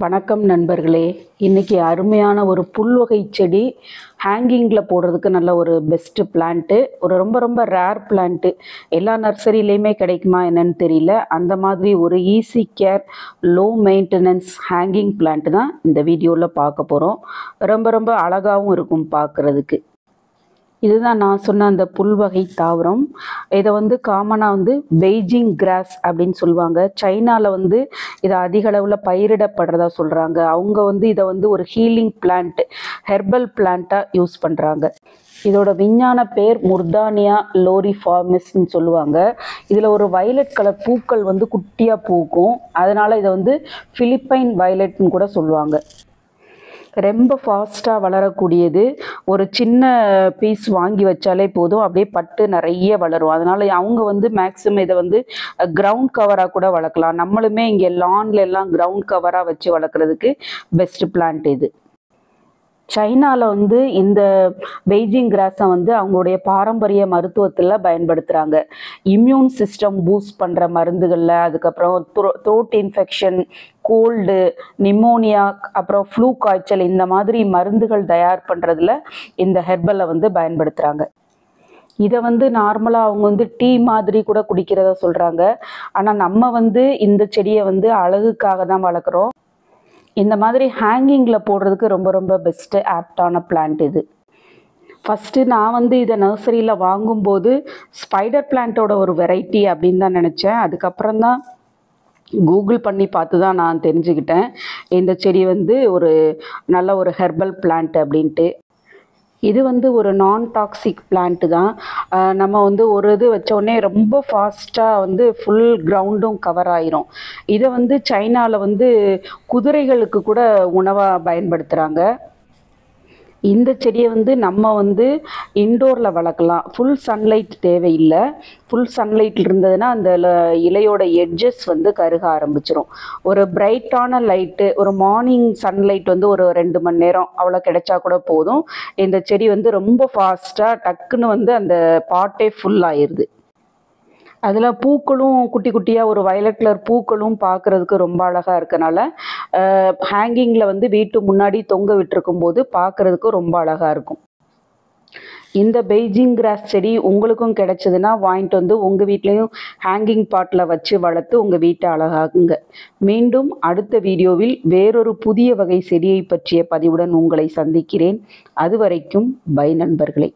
வணக்கம் நண்பர்களே. இன்னைக்கு அருமையான ஒரு புல்வகை செடி ஹேங்கிங்கில் போடுறதுக்கு நல்ல ஒரு பெஸ்ட்டு பிளான்ட்டு. ஒரு ரொம்ப ரொம்ப ரேர் பிளான்ட்டு. எல்லா நர்சரியிலையுமே கிடைக்குமா என்னன்னு தெரியல. அந்த மாதிரி ஒரு easy care low maintenance hanging plant தான் இந்த வீடியோவில் பார்க்க போகிறோம். ரொம்ப ரொம்ப அழகாகவும் இருக்கும் பார்க்குறதுக்கு. இதுதான் நான் சொன்ன அந்த புல்வகை தாவரம். இதை காமனாக பெய்ஜிங் கிராஸ் அப்படின்னு சொல்லுவாங்க. சைனாவில் இதை அதிக அளவில் பயிரிடப்படுறதா சொல்கிறாங்க. அவங்க இதை ஒரு ஹீலிங் பிளான்ட், ஹெர்பல் பிளான்ட்டாக யூஸ் பண்ணுறாங்க. இதோட விஞ்ஞான பேர் முர்தானியா லோரிஃபார்மிஸ்ன்னு சொல்லுவாங்க. இதில் ஒரு வயலட் கலர் பூக்கள் குட்டியாக பூக்கும். அதனால் இதை பிலிப்பைன் வயலட்னு கூட சொல்லுவாங்க. ரொம்ப ஃபாஸ்ட்டாக வளரக்கூடியது. ஒரு சின்ன பீஸ் வாங்கி வச்சாலே போதும், அப்படியே பட்டு நிறைய வளரும். அதனால் அவங்க மேக்ஸிமம் இதை கிரவுண்ட் கவராக கூட வளர்க்கலாம். நம்மளுமே இங்கே லான்ல எல்லாம் கிரவுண்ட் கவராக வச்சு வளர்க்குறதுக்கு பெஸ்ட் பிளான்ட் இது. சைனாவில் இந்த பெய்ஜிங் கிராஸை அவங்களுடைய பாரம்பரிய மருத்துவத்தில் பயன்படுத்துகிறாங்க. இம்யூன் சிஸ்டம் பூஸ்ட் பண்ணுற மருந்துகளில், அதுக்கப்புறம் த்ரோட் இன்ஃபெக்ஷன், கோல்டு, நிமோனியா, அப்புறம் ஃப்ளூ காய்ச்சல், இந்த மாதிரி மருந்துகள் தயார் பண்ணுறதுல இந்த ஹெர்பலை பயன்படுத்துகிறாங்க. இதை நார்மலாக அவங்க டீ மாதிரி கூட குடிக்கிறத சொல்கிறாங்க. ஆனால் நம்ம இந்த செடியை அழகுக்காக தான் வளர்க்குறோம். இந்த மாதிரி ஹேங்கிங்கில் போடுறதுக்கு ரொம்ப ரொம்ப பெஸ்ட்டு ஆப்டான பிளான்ட் இது. ஃபஸ்ட்டு நான் இதை நர்சரியில் வாங்கும்போது ஸ்பைடர் பிளான்ட்டோட ஒரு வெரைட்டி அப்படின்னு தான் நினச்சேன். அதுக்கப்புறம் தான் கூகுள் பண்ணி பார்த்து தான் நான் தெரிஞ்சுக்கிட்டேன் இந்த செடி ஒரு நல்ல ஒரு ஹெர்பல் பிளான்ட் அப்படின்ட்டு. இது ஒரு நான் டாக்ஸிக் பிளான்ட்டு தான். நம்ம ஒரு இது வச்சோடனே ரொம்ப ஃபாஸ்ட்டாக ஃபுல் கிரவுண்டும் கவர் ஆயிரும். இதை சைனாவில் குதிரைகளுக்கு கூட உணவாக பயன்படுத்துகிறாங்க. இந்த செடியை நம்ம இன்டோரில் வளர்க்கலாம். ஃபுல் சன்லைட் தேவையில்லை. ஃபுல் சன்லைட் இருந்ததுன்னா அந்த இலையோட எட்ஜஸ் கருக ஆரம்பிச்சிடும். ஒரு பிரைட்டான லைட்டு, ஒரு மார்னிங் சன்லைட் ஒரு 2 மணி நேரம் அவ்வளோ கிடைச்சா கூட போதும். இந்த செடி ரொம்ப ஃபாஸ்ட்டாக டக்குன்னு அந்த பாட்டே ஃபுல் ஆயிடுது. அதில் பூக்களும் குட்டி குட்டியாக ஒரு வயலட் கலர் பூக்களும் பார்க்குறதுக்கு ரொம்ப அழகாக இருக்கனால ஹேங்கிங்கில் வீட்டு முன்னாடி தொங்க விட்டுருக்கும் போது பார்க்குறதுக்கு ரொம்ப அழகாக இருக்கும். இந்த பெய்ஜிங் கிராஸ் செடி உங்களுக்கும் கிடைச்சதுன்னா வாங்கிட்டு உங்கள் வீட்லேயும் ஹேங்கிங் பாட்டில் வச்சு வளர்த்து உங்கள் வீட்டை அழகாகுங்க. மீண்டும் அடுத்த வீடியோவில் வேறொரு புதிய வகை செடியை பற்றிய பதிவுடன் உங்களை சந்திக்கிறேன். அதுவரைக்கும் பை நண்பர்களே.